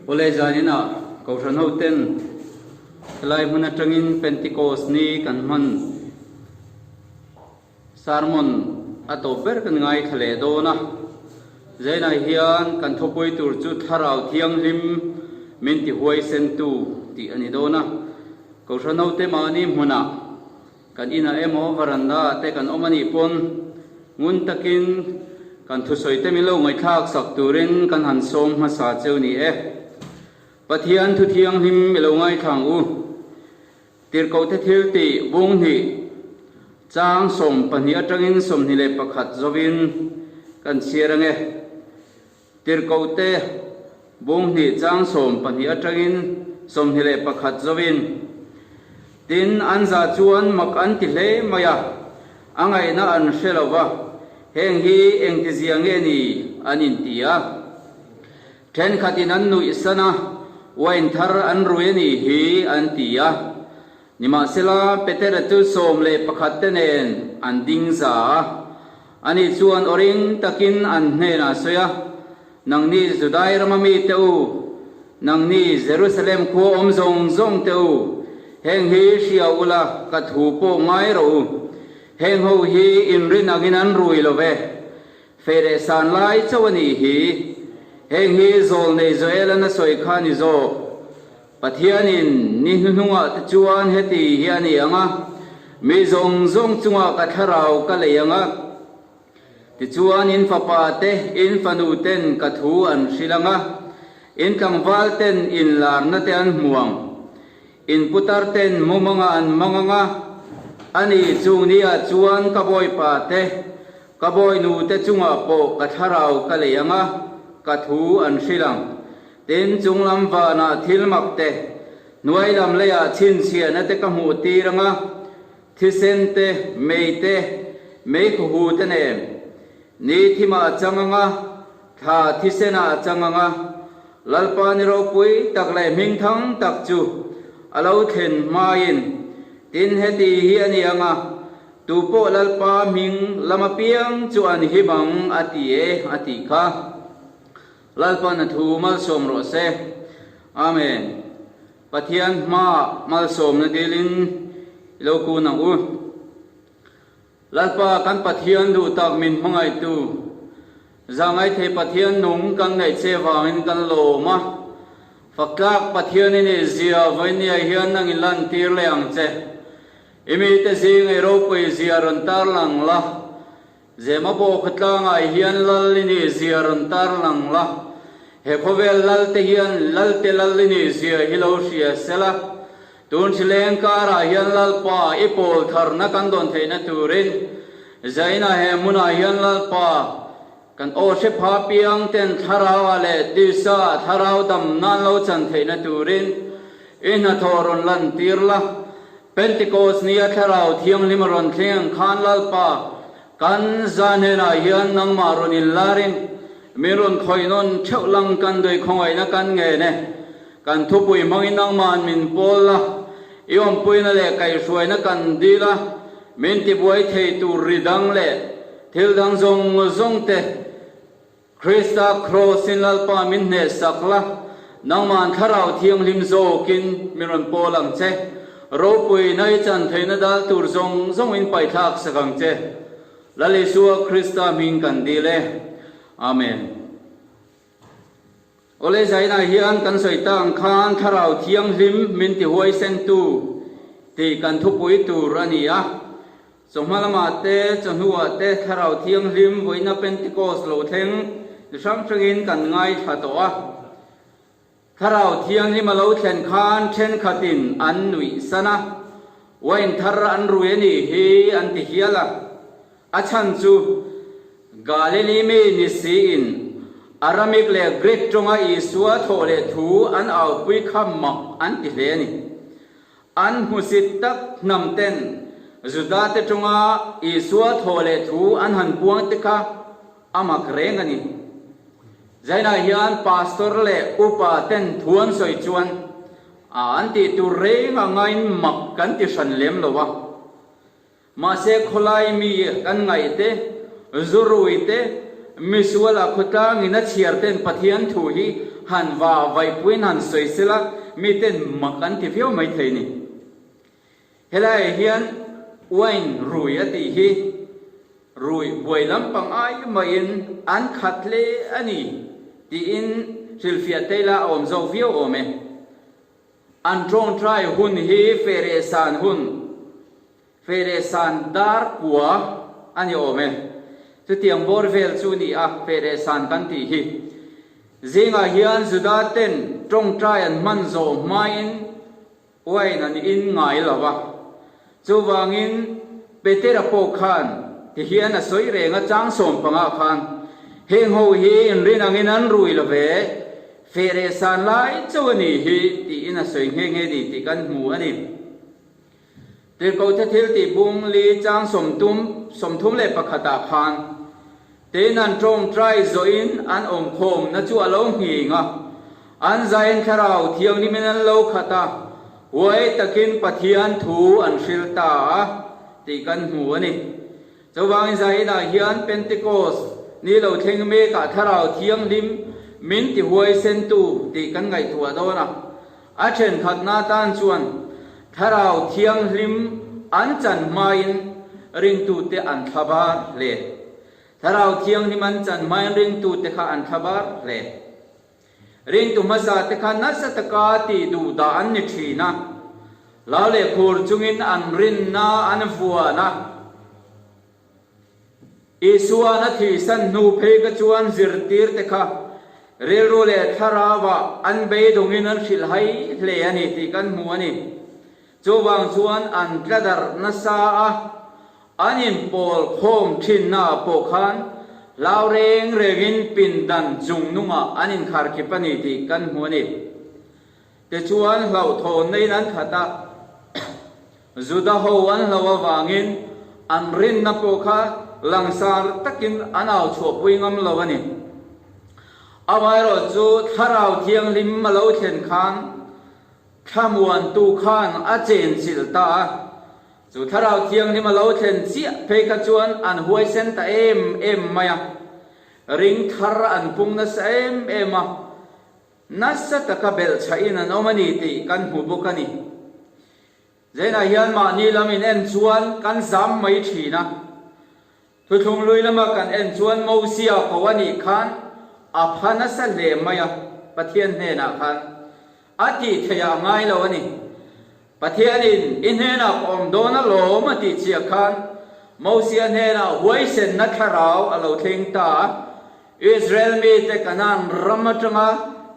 Ole zanina kausan hoten lai muna trangin Pentecost ni kan man sermon ato ber kan ngai thale do na zaina hian kan thopoi tur chu tharau thiang lim min ti huai sen tu ti ani do na kausan hote mani muna kan ina emo varanda te kan omani pon ngun takin kan thu soi te mi lo ngai thak sak turin kan han som ma sa cheu ni e pathian thu thiang him mi lo ngai thang u tir ko te thil ti bung hi chang som pani atangin som ni le pakhat zovin kan sirang e tir ko te bung hi chang som pani atangin som ni le pakhat zovin tin an za chuan mak an ti hle maya angai na an shelawa heng hi eng ti ziang e ni anin tia then khatin an nui sana wain thar an ruye ni hi an tia nima sela petera tu som le pakhat tenen an ding za ani chuan oring takin an hne na soya nang ni Judai ramami teu nang ni Jerusalem khu om zong zong teu heng hi sia ula ka thu po ngai ro heng ho hi in rin agin an rui lo ve fere san lai chawani hi heng hi zol nei zoela na soi khani zo pathianin ni hunga te chuan heti hiani anga mi zong zong chunga ka tharau ka leyanga ti chuan in fapa te in fanu ten ka thu an silanga in kangwal ten in lar na te an muang in putar ten mumanga an manganga ani chung nia chuan ka boy pa te ka boy nu te chunga po ka tharau ka leyanga ka thu an silang tin chung lam va na thil mak te nuai lam leya chin sia na te ka mu ti ranga thisen te mei khu hu te ne ni thima changanga tha thisena changanga lalpa ni ro pui tak le ming thang tak chu alo then main tin heti hi ani anga tu po lalpa ming lama piang chu an hi bang ati e ati kha lalpa na thu mal som ro se amen pathian ma mal som na dilin lo ku na u lalpa kan pathian du tak min mangai tu zangai the pathian nung kan nei che wangin kan lo ma faklak pathian ni zia vaini hian nang ilan tir le ang che imi te sing e ro pui ziaron tar lang la zema bo khatlang ai hian lal ni ziaron tar lang la he khovel lal te hian lal te lal ni zia hilo sia sela tun sileng kara hian lal pa ipol thar na kan don theina turin zaina he muna hian lal pa kan o se pha piang ten tharau ale disa tharau dam nan lo chan theina turin ina thoron lan tirla Pentecost ni atharau thiang limaron theng khan lalpa kan zanena hian nang maron in larin meron khoinon theulang kan doi khongai na kan nge ne kan thupui mangin nang man min polla iom puina le kai suai na kan dila min ti buai thei tu ridang le thil dang zong zong te Krista cross in lalpa min ne sakla nang man tharau thiang lim zo kin meron polang che ro pui nai chan theina dal tur zong zong in pai thak sakang che lali suwa Krista min kan dile amen ole zaina hian kan soitang khan tharau thiang lim min ti huai sen tu ti kan thu pui tu rania somhalama te chanhuwa te tharau thiang lim voina Pentecost lo theng sang sangin kan ngai thatoa tharau thiang ni malo thlen khan then khatin an nui sana wain thar an ruye ni hi an ti hiala achan chu Galilee me ni sin aramik le greek tonga isua thole thu an au pui kham mak an ti le ni an husit tak nam ten juda te tonga isua thole thu an han puang te kha amak reng ani zaina hian pastor le upa ten thuan soi chuan an ti tu re nga ngain mak kan ti san lem lowa ma se kholai mi kan ngai te zurui te misuala khutang ina chiar ten pathian thu hi hàn và vậy quên hàn soi sila mi tên mặc ăn thì phiếu mấy thầy nè thế lại hiền wine rùi á thì hi rùi buổi lắm bằng ai mà in ăn khát lệ ani thì in silphia tây la om dâu phiếu om em ăn trong trai hun hi phê san dar của anh om em tu tiang bor vel chu ni a phê san kan ti hi zinga hian zuda ten trong trai an man zo main wine an in ngai lawa chu wangin petera po khan thì hiền là soi rèn ở trang sôm bằng áo khan heng ho hi rin ang inan rui la ve fere san lai chu ni hi ti ina soi heng he di ti kan mu ani te ko the thil ti bung li trang som thum le pakhata khan te nan trong trai zo in an om khom na chu alo hi nga an zain kharau thiang ni men lo khata wai takin pathian thu an shilta ti kan mu ani cho vang zai na hian Pentecost ni lo theng me ka tharau thiang lim min ti huai sen tu ti kan ngai thua do na a then khat na tan chuan tharau thiang lim an chan main ring tu te an thabar le tharau thiang lim an chan main ring tu te kha an thabar le ring tu masa te kha na sa taka ti du da an ni thina la le khur chungin an rin na an vua na Isua na thi san nu phe ka chuan zirtir te kha relo le tharawa an be dongin an khil hai hle ani ti kan mu ani chowang chuan an tladar na sa a anin pol khom thin na po khan lao reng regin pin dan chung nunga anin khar ki pani ti kan mu ani te chuan hlau thon nei nan khata zuda ho an lawa wangin an rin na po kha langsar takin anau chho puingam lawani awai ro chu tharau thiang lim malo then khan thamuan tu khan a chen silta chu tharau thiang lim malo then chia phe ka chuan an huai sen ta em maya ring thar an pung na sa ema nasa taka bel chain an omani ti kan hu bokani zena hian ma ni lamin en chuan kan zam mai thina thu thung lui lama kan en chuan mo sia kawani khan a phana sa le maya pathian ne na khan ati thaya ngai lawani pathian in he na om dona lo ma ti chia khan mo sia ne na huai sen na tharau alo theng ta Israel mi te kanan ramatanga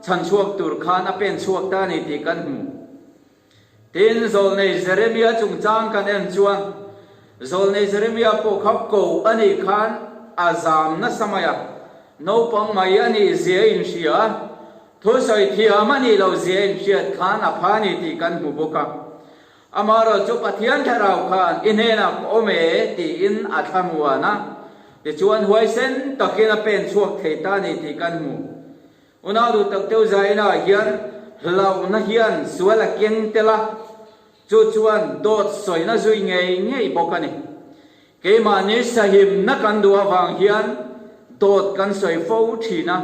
chan chuak tur khan a pen chuak ta ni ti kan hu tin zol nei Jeremiah chung chang kan en chuan zol nei Jeremiah po khap ko ani khan azam na samaya no pang mai ani zia in shia thu soi thiam ani lo zia in shia khan a phani ti kan mu boka amaro chu pathian tharau khan inhena ome ti in athamuana ti chuan huai sen takina pen chuak theita ni ti kan mu una du tak teu zaina hian hlau na hian suala keng tela chu chuan dot soi na zui ngei bokani ke ma ni sahim na kan duwa wang hian dot kan soi fo thina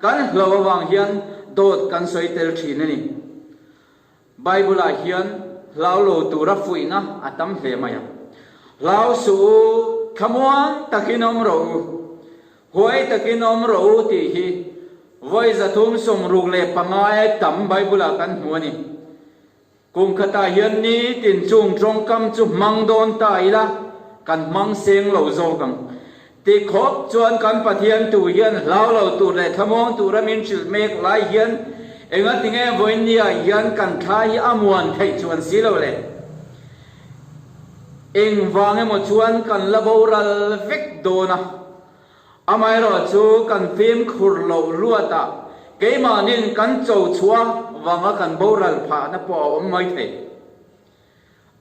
kan hlau wang hian dot kan soi tel thina ni Bible a hian hlau lo tura fuina atam hle maya hlau su khamwan takinom ro hoi takinom ro ti hi voi zathum som ruk le pangai tam Bible a kan huani kum khata hian ni tin chung trong kam chu mang don ta ila kan mang seng lo zo gang ti khop chuan kan pathian tu hian hlau lo tu le thamong tu ramin chil mek lai hian enga tinge voinia hian kan thai amuan thei chuan silo le eng wange mo chuan kan laboral vek dona amai ro chu kan phim khur lo luata keima nin kan chou chua wanga kan boral pha na po mai the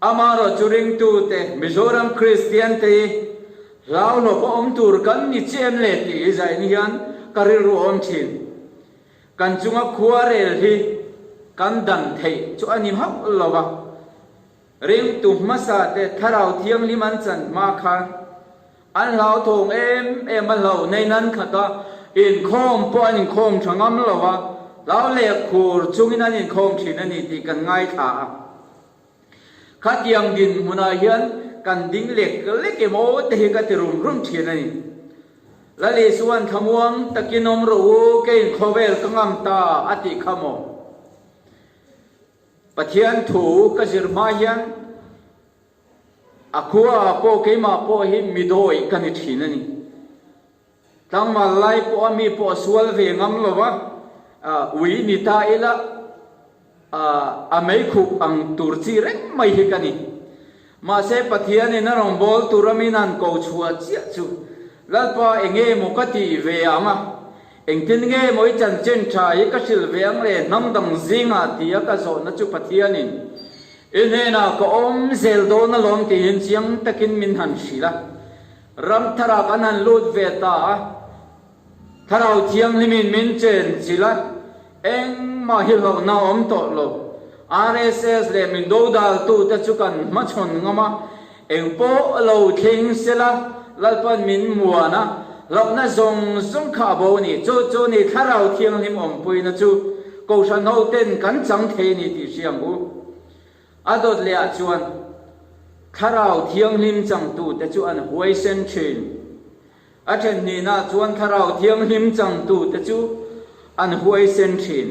amaro churing tu te Mizoram Christian te lao no po tur kan ni chem le ti zai ni hian karil ru om chin kan chunga khuarel hi kan dan thei chu anim hak lowa ring tu masa te tharau thiang liman chan ma khan an lao thong em an lo nei nan khata in khom po an khom thangam lowa lao le khur chungin an in khom thin ani ti kan ngai tha khat yang din muna hian kan ding lek lek emo te hi ka ti rum thin ani la le suan thamuang takinom ro ke khovel kangam ta ati khamo pathian thu ka zirma hian akua po keima po hi midoi kan thin ani tang malai po ami po sual ve ngam lowa ui nita ila amei khu ang turchi reng mai hi kani ma se pathian in rong bol turaminan ko chua chia chu lalpa enge mokati ve ama engtin nge moi chan chen thai ka sil veang le namdang zinga tia ka zo na chu pathian in inena ko om zel do na lom ti hin chiang takin min han shila ram thara kanan lut ve ta tharau chiang limin min chen chila eng ma hi lo na om to lo RSS le min do dal tu ta chu kan ma chon ngama eng po lo thing sela lalpan min muana lok na zong zong kha bo ni chu ni tharau thiang lim om pui na chu ko san ho ten kan chang the ni ti siam bu adot le a chuan tharau thiang lim chang tu ta chu an huai sen chin a then ni na chuan tharau thiang lim chang tu ta chu an huai sen chin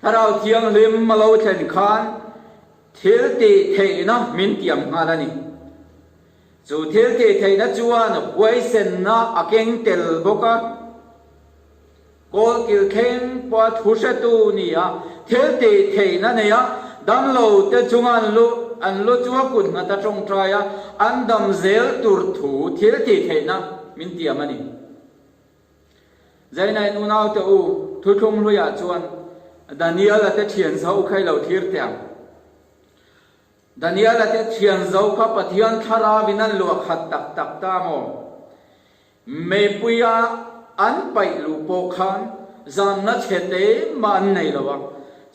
tharau thiang lim ma lo then khan thil ti thei na min tiam nga la ni chu thil ti thei na chuan huai sen na akeng tel boka kol kil khen pa thu se tu ni a thil ti thei na ne ya dam lo te chungan lu an lu chua kun nga ta trong trai a an dam zel tur thu thil ti thei na min tiam ani zai nai nu nau te u thu thung lu ya chuan Daniel ate thian zo khai lo thir tiang Daniel ate thian zo kha pathian thara vinan lu khat tak ta mo me puya an pai lu po khan zan na chete man nei lawa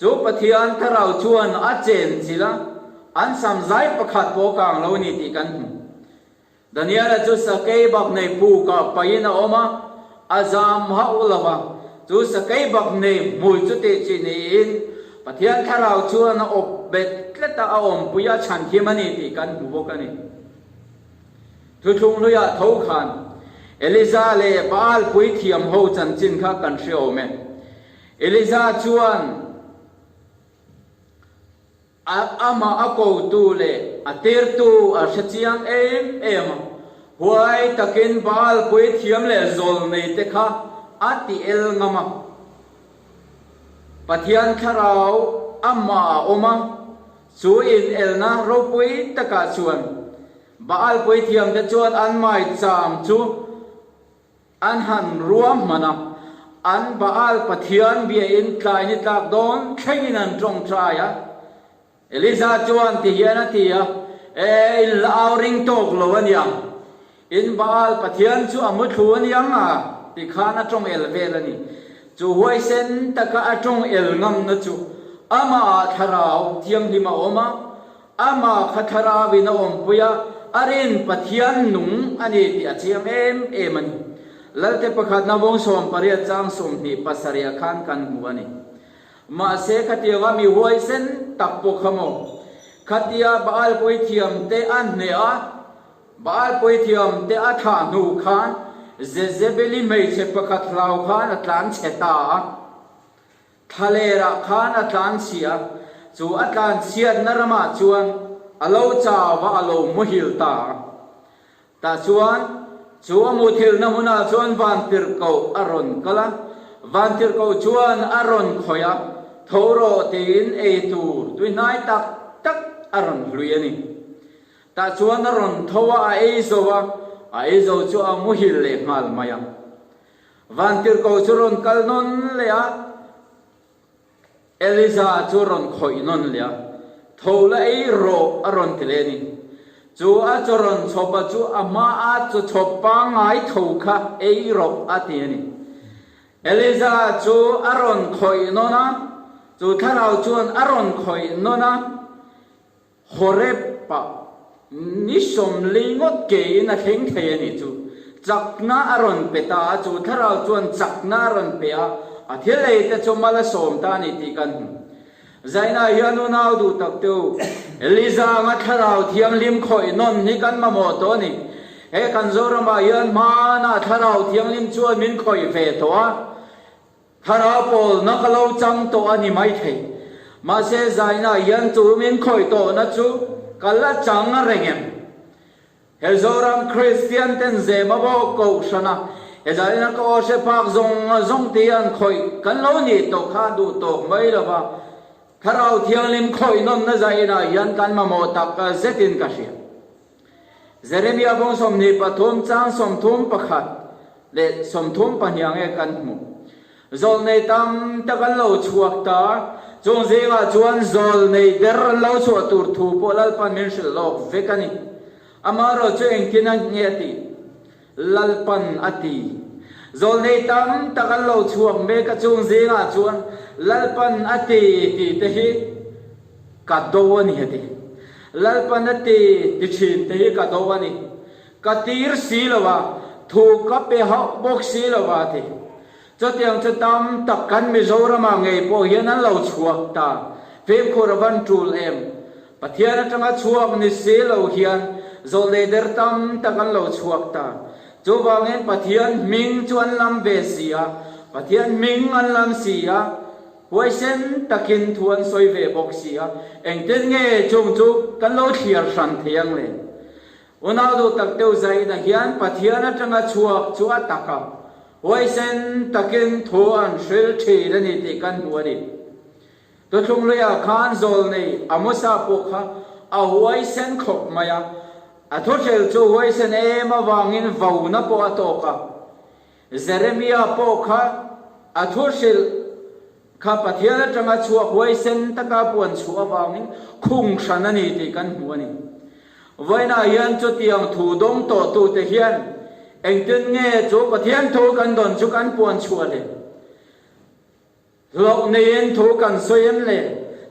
chu pathian tharau chuan a chen chila an sam zai pakhat po kang lo ni ti kan Daniel chu sakei bak nei pu ka paina oma azam ha ulawa chu sakai bak nei mui chu te chi ni in pathian tharau chuan op bet tleta a om puya chan hi mani ti kan bu bo kani thu thung lu ya tho khan Eliza le baal pui thiam ho chan chin kha kan sheo me Eliza chuan ama ako tu le atir tu a shachiang em huai takin baal pui thiam le zol nei te kha ati el ngama pathian tharau amma oma chu in el na ro pui taka chuan baal pui thiam te chuan an mai cham chu an han ruam mana an baal pathian bia in tlai ni tlak don thengin an trong traya Eliza chuan ti hian atia in lao ring tok lo ania in baal pathian chu amu thu aniang a ti khana trong el velani chu huai sen taka atong el ngam na chu ama tharau thiam lima oma ama khathara vina om puya arin pathian nung ani ti achiam em ani lalte pakhat na wong som paria chang som ni pasaria khan kan muani ma se khatia mi huai sen takpo khamo khatia baal poi thiam te an ne a baal poi thiam te a tha nu khan Zezebeli mei che pakhat lau khan atlan cheta thalera khan atlan sia chu atlan sia narama chuan alo chawa alo muhil ta chuan chu amuthil na huna chuan van tir ko aron kala van tir ko chuan aron khoya thoro tin e tur tuinai tak aron hluiani ta chuan aron thowa e zowa ai zo chu amuhil le ngal maya van tir ko churon kalnon le a Eliza churon khoinon le a thola ei ro aron tileni chu a churon chopa chu ama a chu chopa ngai thokha ei ro atiani Eliza chu aron khoinona chu tharau chuan aron khoinona horepa nisom lingot ke na theng thei ani chu chakna aron peta chu tharau chuan chakna ron pe a a thil lei te chomala som ta ni ti kan zaina hianu nau du tak tu eliza nga tharau thiam lim khoi non ni kan ma mo to ni he kan zorama hian ma na tharau thiam lim chuan min khoi ve to a tharau pol na kalo chang to ani mai thei ma se zaina hian chu min khoi to na chu kala chang a rengem he zoram Christian ten ze ma bo ko shana he zaina ko se pak zong tian khoi kan lo ni to kha du to mai la ba tharau thiam lim khoi non na zaina hian kan ma mo tak ka zetin ka sia Jeremia bong som ni pathum chang som thum pakhat le som thum panyang e kan mu zol nei tam ta kan lo chuak ta chung zenga chuan zol nei der lo chu tur thu polal pan min shil lok vekani amaro chu engkina nge ti lalpan ati zol nei tam ta kan lo chuak me ka chung zenga chuan lalpan ati ti te hi ka do ni heti lalpan ati ti chin te hi ka do ni ka tir silawa thu ka pe ha bok silawa ti cho tiang cho tam tak kan mi zorama ngei po hian an lo chuak ta fem khoravan tul em pathian atanga chuak ni se lo hian zole der tam tak an lo chuak ta chu wangen pathian ming chuan lam ve sia pathian ming an lam sia hoi sen takin thuan soi ve bok sia engten nge chung chu kan lo thiar san thiang le unau do tak teu zai na hian pathian atanga chuak chu ataka hoi sen takin thu an shil thi la ni ti kan hu ani to thung le ya khan zol nei amusa pokha a hoi sen khop maya a thochel chu hoi sen ema wangin vauna po atoka Jeremia pokha a thochel kha pathian atanga chuak hoi sen taka puan chua wangin khung san ani ti kan hu ani voina hian chu tiang thu dong to tu te hian engten nge chu pathian thu kan don chu kan puan chua le lok nen thu kan soyen le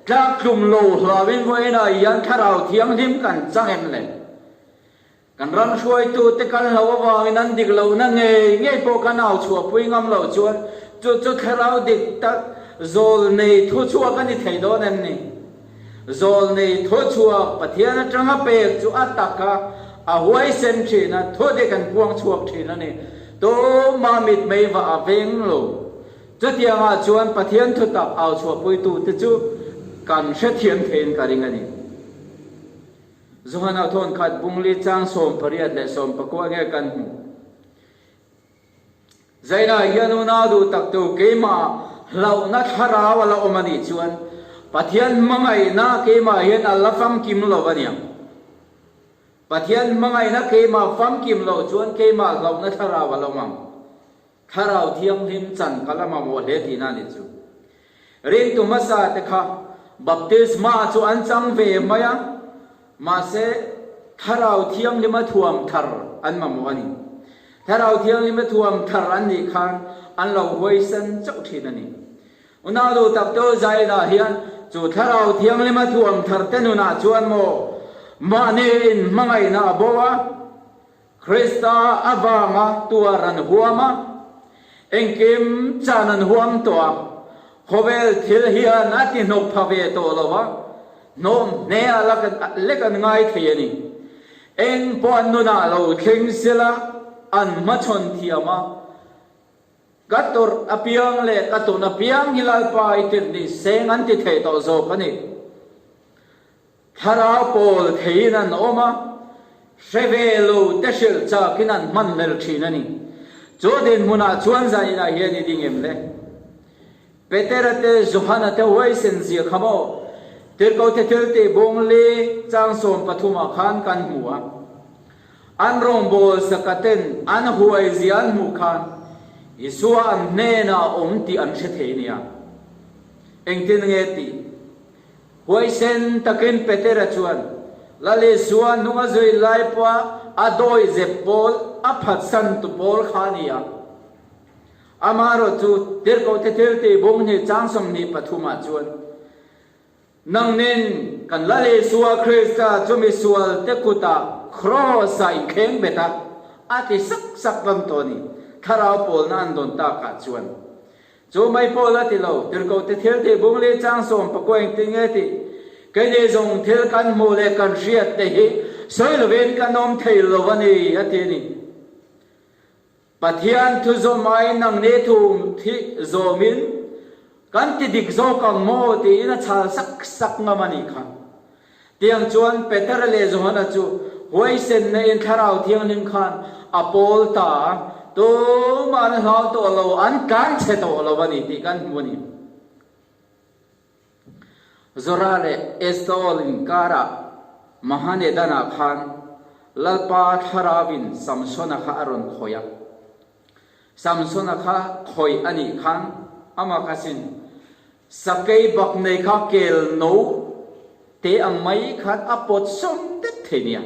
tlak klum lo hlawin voina hian tharau thiang lim kan changem le kan ran hruai tu te kan lo awangin an dik lo na nge po kan au chua pui ngam lo chuan chu tharau dik tak zol nei thu chua kan ni thei do nen ni zol nei thu chua pathian atanga pek chu ataka a huai sen thina thu de kan puang chuak thina ni to ma mit mei wa aveng lo chu tianga chuan pathian thu tak au chua pui tu te chu kan she thiam thein ka ring ani zohana thon khat bungli chang som pariat le som pakwa nge kan hu zaina yanu na du tak tu keima lau na thara wala omani chuan pathian mangai na keima hian alafam kim lo bania pathian mangai na keima fam kim lo chuan keima lau na thara wala mang tharau thiam lim chan kalama mo le ti na ni chu ring tu masa te kha baptisma chu an chang ve maya ma se tharau thiam lima thuam thar an ma mo ani tharau thiam lima thuam thar an ni khan an lo hoi san chau thin ani una do tap to zai da hian chu tharau thiam lima thuam thar te nu na chuan mo ma ne in mangai na bowa Krista avanga tuaran huama engkim chanan huam to hovel thil hian ati nok phave to lowa nom ne ala lekan ngai theiani eng pon nu na lo thing sila an machon thiama gator apiang le katon apiang hilal pa itir ni seng an ti thei to zo pani thara pol theinan oma shevelo teshel cha kinan man mel thinani Jodin muna chuan zai na hian ni dingem le peterate Johanna te waisen zia khamo tirko te thilte bongle chang som pathuma khan kan huwa an rong bol sakaten an huai zian mu khan isua an ne na om ti an she thenia engtin nge ti waisen takin petera chuan lale suan nunga zoi lai pa adoi zepol aphat san tu pol khania amaro chu tirko te thilte bongne chang som ni pathuma chuan nang nen kan lale suwa Krista chumi sual te kuta cross ai kheng beta ati sak sak bam toni tharau pol nan don ta ka chuan chỗ mấy po là thì lâu từ cầu thì thiếu thì bung lê trang sôm bạc quanh thì nghe thì cái này dùng thiếu căn mồ lê căn riết thì soi là bên căn ông thầy lâu văn này ở thế này bát hiền thu zo mai nang ne thu thi zo min kan ti dik zo kang mo ti na chal sak ngamani kha tiang chuan peter le zo na chu hoi sen na in tharau thiang ning khan apol ta to man ha to lo an kan che to lo bani ti kan muni zora le estol in kara mahane dana khan lalpa tharawin samsona kha aron khoya samsona kha khoi ani khan ama kasin sakai bak nei kha kel no te ang mai khat apot som te thenia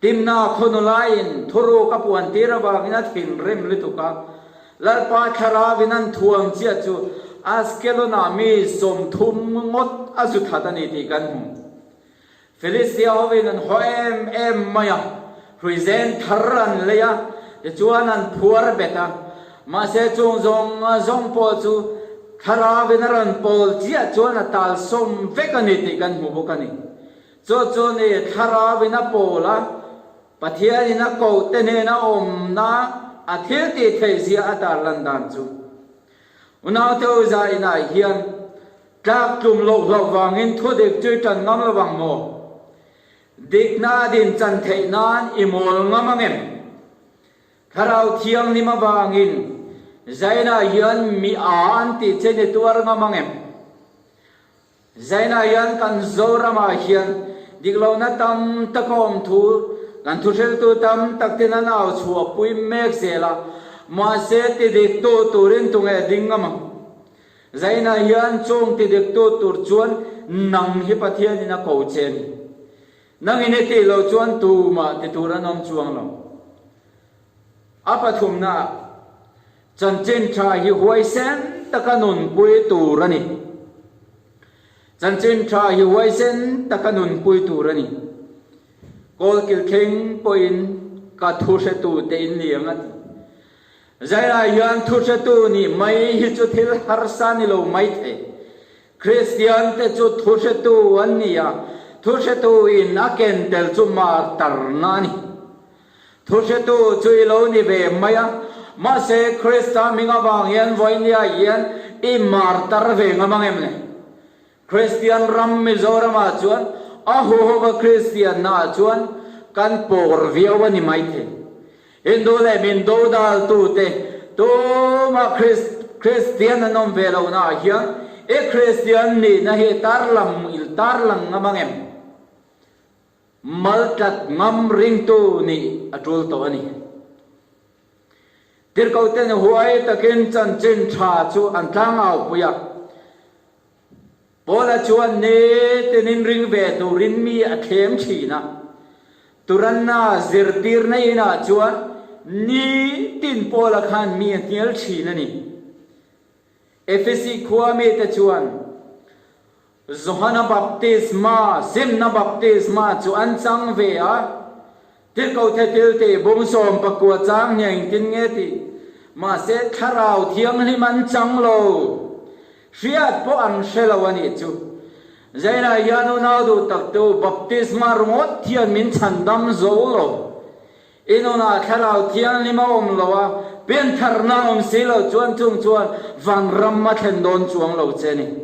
timna khonolain thoro ka puan tirawa ina thin rem lituka lalpa khara vinan thuang chia chu askelona mi som thum ngot azu thatani ti kan hu Philistia hovinan hoem em maya present tharan leya chuan an phuar beta ma se chung zong po chu khara vinaran pol chia chuan a tal som vekani ti kan hu bokani chu ni khara vina pola pathian ina ko te ne na om na a thil ti thei zia atar landan chu unaw te za ina hian tlak tlum lo wangin thu dek chui tan ngam lawang mo dik na din chan thei nan imol ngamangem kharau thiang ni ma wangin zaina hian mi an ti chene tuar ngamangem zaina hian kan zorama hian diklo na tam takom thu kan thu sel tu tam taktina naw chua pui mek zela ma se ti dik to turin tunge dingama zaina hian chong ti dik to tur chuan nang hi pathian ina ko chen nang ine ti lo chuan tu ma ti turanom chuang lo apathum na chan chen tha hi huai sen takanun pui turani chan chen tha hi huai sen takanun pui turani kol kil kheng poin ka thu se tu te in liangat zaira yan thu se tu ni mai hi chu thil har san ni lo mai the Christian te chu thu se tu an ni ya thu se tu in aken tel chu ma tar na ni thu se tu chui lo ni ve maya ma se Christa minga wang yan voi ni ya yan I mar tar ve ngamang em ne Christian ram mi zorama chuan aho ho Christian na chuan kan por viawa ni mai the indo le min do dal tu te to ma Christian nom velo na hian e Christian ni na he tar lang ngamang em maltat ngam ring tu ni atul to ani tir kau ten huai takin chan chin tha chu an tlang au puya pola chuan ne tenin ring ve tu rin mi a thlem thina turanna zirtir nei na chuan ni tin pola khan mi tial thina ni efesi khuami te chuan Zohana baptisma simna baptisma chu an chang ve a til kau the til te bung som pakua chang nyang tin nge ti ma se tharau thiang li man chang lo riat po an shelawani chu zaina yanu na du tak tu baptisma rungot thian min chandam zo lo inona tharau thiang li ma om lo wa pen tharna om silo chuan chuan van ram ma thlen don chuang lo cheni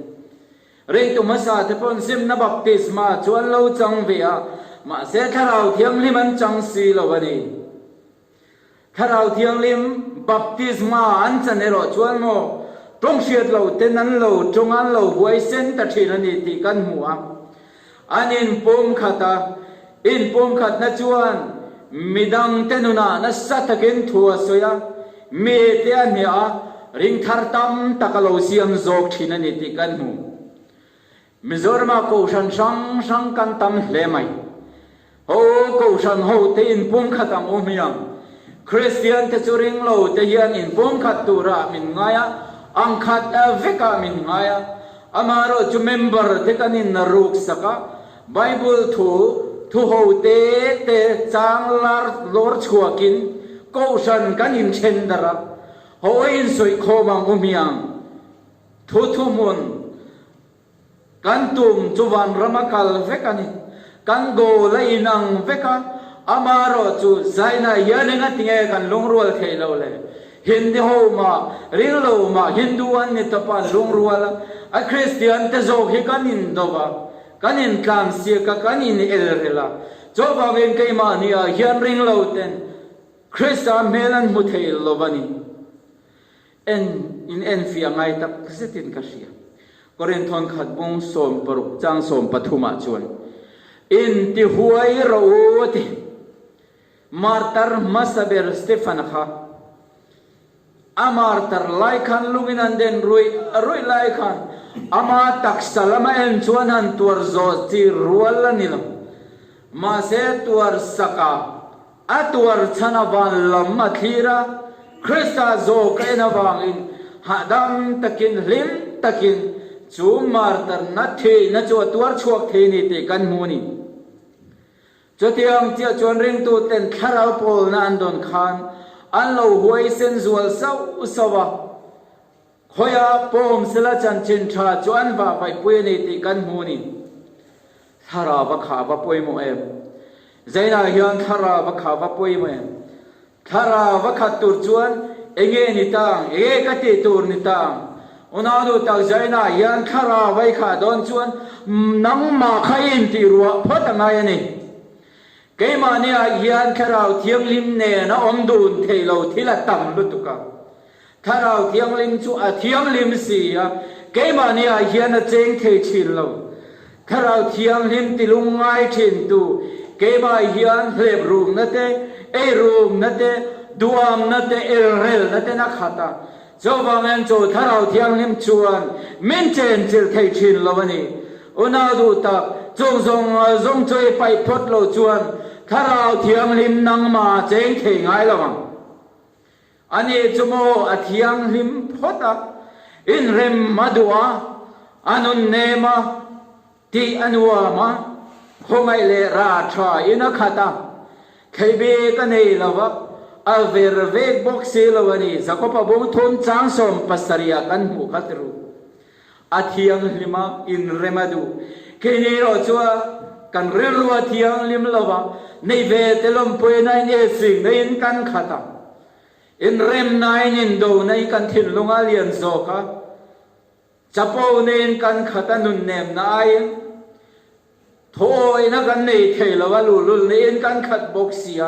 rei tu masa te pon sim na baptisma chuan lo chang ve a ma se tharau thiang lim an chang si lo wani tharau thiang lim baptisma an chanero chuan mo tong siat lo tenan lo tong an lo huai sen ta thina ni ti kan muwa anin pom khat na chuan midang tenuna na satakin thua soya me te ania ring thar tam takalo siam zok thina ni ti kan mu Mizorma ko sang kan tam hlemai ho ko san ho te in pum khatam omiam Christian te churing lo te hian in pum khat tura min ngaya ang khat veka min ngaya amaro chu member te kanin naruk saka Bible thu ho te chang lar lor chuakin ko san kan in chen dara hoin soi khomang umiang thumun kan tum chuwan ramakal vekani kan go la inang veka amaro chu zaina yaninga tinge kan lungrol theilo le hindi ho ma ringlo ma hinduan ni tapa lungrol a christian te zo hi kanin doba kanin kam sia ka kanin elrela joba wen kai ma ni a hian ringlo ten christa melan mutheil lobani in fia ngai tak sitin ka sia koren thon khat bung som paruk chang som pathuma chuan in ti huai rawti martar masaber stefan kha amartar laikhan luminan den rui laikhan ama taksalama en chuan han tur zo chi rualanilo ma se tur saka atuar chana ban lam thira Krista zo kaina wangin hadam takin lim takin chu martar na the na chu tuar chuak the ni te kan muni chotiang tia chon ring tu ten tharau pol na andon khan an lo huai sen zual sau usawa khoya pom sela chan chin tha chuan ba pai pui ni te kan muni thara ba kha ba poi mo em zaina hian thara ba kha ba poi mo em thara vakhat tur chuan enge ni tang ege kati tur ni tang unadu tak zaina yan thara vai kha don chuan nang ma khain ti ruwa photangai ani keima ni a yan kharau thiam lim ne na om dun theilo thila tam lutuka kharau thiam lim chu a thiam lim si a keima ni a yan a cheng thei chin lo kharau thiam lim ti lungai thin tu keima yan hlep rum na te ei room nate duam nate errel nate na khata zobangen cho tharau thiang lim chuan min chen chil thei thin lawani una du ta zong choi pai phot lo chuan tharau thiang lim nang ma cheng thei ngai lawang ani chumo a thiang lim phota in rem madua anun nema ti anwa ma khomai le ra tha ina khata khebe ka nei lawa a ver vek box se lawani zakopa bong thon chang som pasaria kan mu khatru athiang lima in remadu kene ro chua kan relu athiang lim lawa nei ve telom poi nai ne sing nei in kan khata in rem nai nin do nei kan thil lunga lian zo kha chapo nen kan khata nun nem nai thôi nó gần này thầy là vào lù lù lên căn khát bốc xia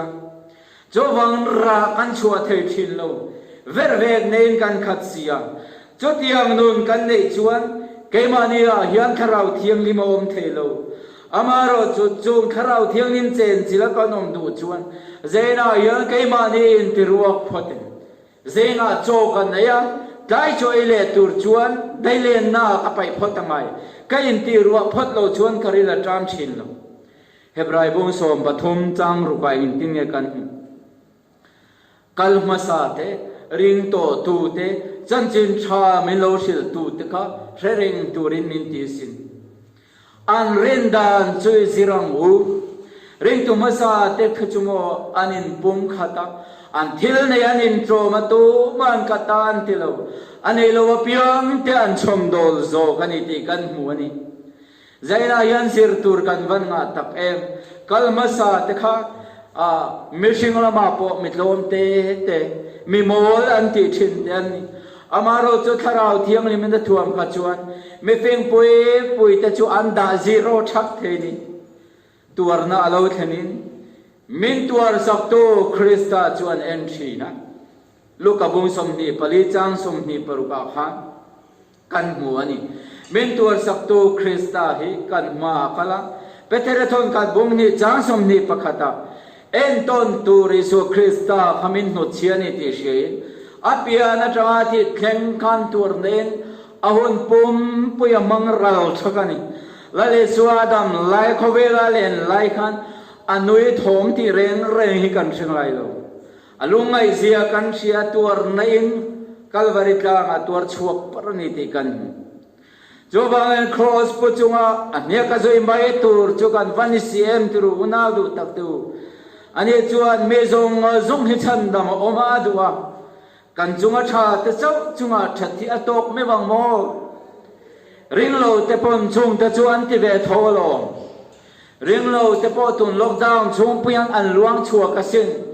cho vang ra căn chùa thầy thiên lâu ver ver nên căn khát xia cho tiang nun căn này chuan cái mà này à hiền kharau thiêng lim ôm thầy lâu amaro chu chung kharau thiêng lim chen chỉ là con ôm đủ chuan zena hiền cái mà này in tiruak photen zena cho căn này à cái cho ile tur chuan dai len na apai photamai cái in ti ruwa phot lo chuan karila tram chin lo hebrai bung som pathum chang rukai in tin nge kan kal masa te ring to tu te chan chin tha min lo sil tu te kha rering turin min ti sin an ren dan chui zirang u ring tu masa te khuchumo anin pum khata an thil ne anin tro ma tu man katan tilo ani lo piang te an chom dol zo kani ti kan mu ani zaina yan sir tur kan van nga tak em kal masa te kha a mishing la ma po mitlom te mi mol an ti thin te ani amaro chu tharau thiang limen da thuam ka chuan mi feng pui te chu an da zero thak the ni tuarna alo thenin min tuar sakto krista chuan entry na luka bung som ni pali chang som ni paruka kha kan mu ani min tuar sakto krista hi kan ma kala peterathon kan bung ni chang som ni pakhata en ton turi so krista khamin no chiani ti she apia na tanga ti khen kan tur nen ahon pum puya mangral thakani lale suadam lai khovela len lai khan anui thom ti reng hi kan singlai lo alungai zia kan sia tur nain kalvari tlang atur chuak parani ti kan jobangen cross puchunga ania ka zoi mai tur chu kan van cm turu unadu taktu ani chuan mezong zong hi chan dam oma duwa kan chunga tha te chau chunga that thi atok me wang mo ring lo te pon chung te chu an ti ve tho lo ring lo te po tun lockdown chung piang an luang chua ka sin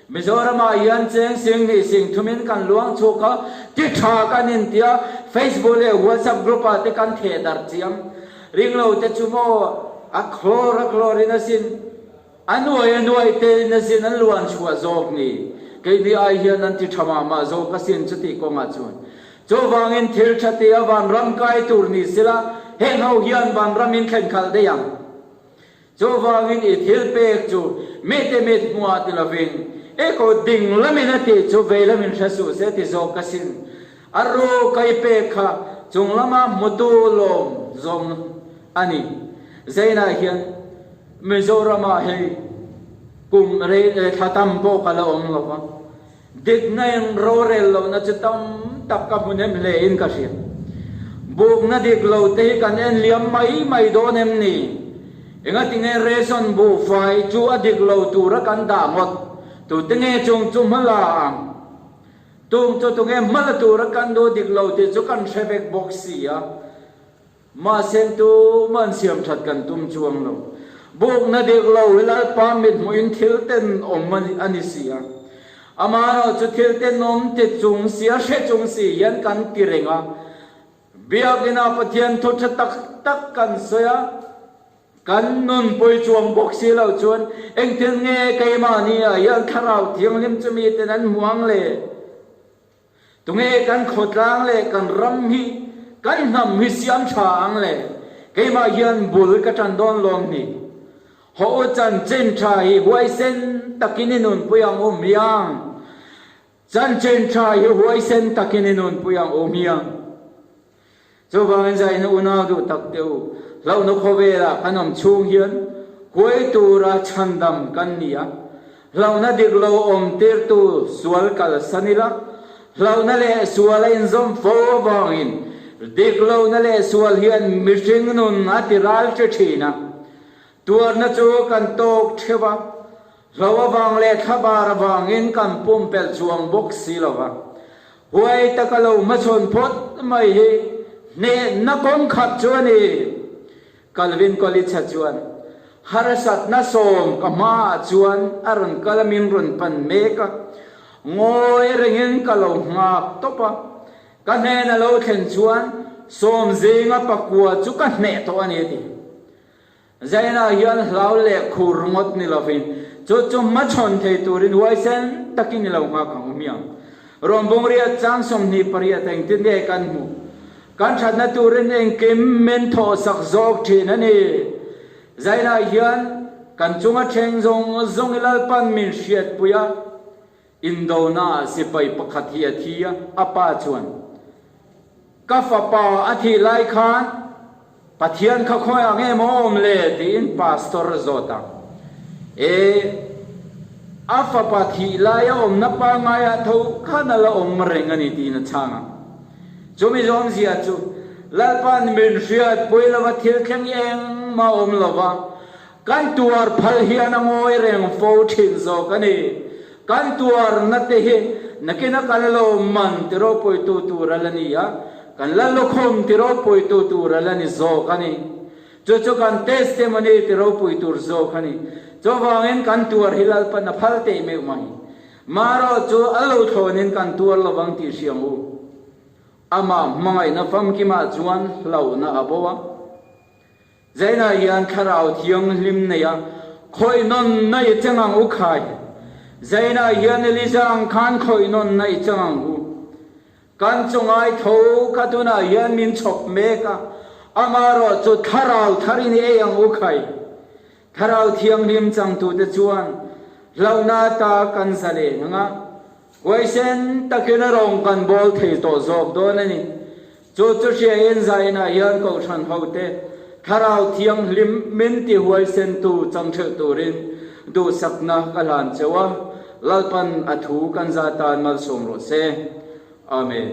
Mizoram yan cheng sing ni sing thumin kan luang chu ka ti tha kan in tia Facebook le WhatsApp group a te kan the dar chiam ring lo te chu mo a chlor in a sin anuai te na sin an luang chua zok ni ke ni ai hian an ti thama ma zo ka sin chuti ko nga chun cho wangin thil thati a van ram kai tur ni sila he ho hian van ram in khen khal de yang cho wangin I thil pek chu met muat la vin eko ding lamina ti chu ve lamin thasu se ti zo ka sin aro kai pe kha chung lama mutu lom zom ani zaina hian Mizorama he kum re khatam po kala om lova dik na yang rorel lo na chitam tak ka munem le in ka sia buk na dik lo te kan en liam mai do nem ni enga tinge reson bu fai chu adik lo tu ra kan da ngot tu tinge chung chu mala tung chu tunge mala tu ra kan do dik lo te chu kan shebek box sia ma sen tu man siam that kan tum chuang lo buk na dik lo hilal pamit mo in thil ten om ani sia amaro chu thil ten nom te chung sia she chung si yan kan ti renga biagina pathian thu tak kan soya kan nun poi chuang boxi lo chuan eng thil nge kai ma ni a yan tharau thiang lim chumi ten an muang le tunge kan khotlang le kan ram hi kan nam hi siam thang le kai ma yan bul ka tan don lom ni ho chan chen tha hi huai sen takini nun puyang miang chan chen tha hi huai sen takini nun puyang miang cho bang zai no una du tak teu lau no khovela kanom chung hian koi tu ra chandam kan nia lau na dik lo om ter tu sual kal sanila lau na le sual in zom fo bangin dik lo na le sual hian mishing nun atiral che thina tuar na chu kan tok thewa lawa bang le khabar bangin kan pum pel chuang bok silova huai takalo machon phot mai hi ne na kom khat chuani Calvin College chuan harasat na som kama chuan aron kalamin run pan meka ngoi ringin kalo ngak topa kanhe na lo khen chuan som zinga pakua chu kan ne to ani ti zaina hian hlaw le khur ngot ni lovin chu machon thei turin waisen takin ni lo nga khang miang rombong ria chang som ni paria teng tin de kan mu kan that na turin eng kim men tho sak zok thin ani zaina hian kan chunga theng zong ilal pan min hriat puya indona sipai pakhat hi athia apa chuan ka fa pa athi lai khan pathian kha khoya nge mom le tin pastor zota afa pathi lai om na pa ngaya tho khana la om rengani tin changa chumi zom zia chu lalpan min hriat puila wa thil kheng eng ma om lova kan tuar phal hian angoi reng fo thin zo kani kan tuar na te hi nakina kalalo man tiro poi tu turalani ya kan lalo khom tiro poi tu turalani zo kani cho kan testimony tiro poi tur zo kani cho wangin kan tuar hilal pan na phal te me mai maro chu alo thonin kan tuar lawang ti siang u ama mangai na fam ki ma chuan lo na abowa zaina yan kharau thiang lim ne ya khoi non nai changang u khai zaina yan lisang khan khoi non nai changang u kan chungai tho katuna yan min chop me ka amaro chu tharau tharini e yang u khai tharau thiang lim chang tu te chuan launa ta kan sale nga waisen takina rong kan bol thei to zok do na ni chu she en zaina yan ko than hote tharau thiang lim min ti waisen tu chang the turin du sakna kalan chewa lalpan athu kan za tan mal som ro se amen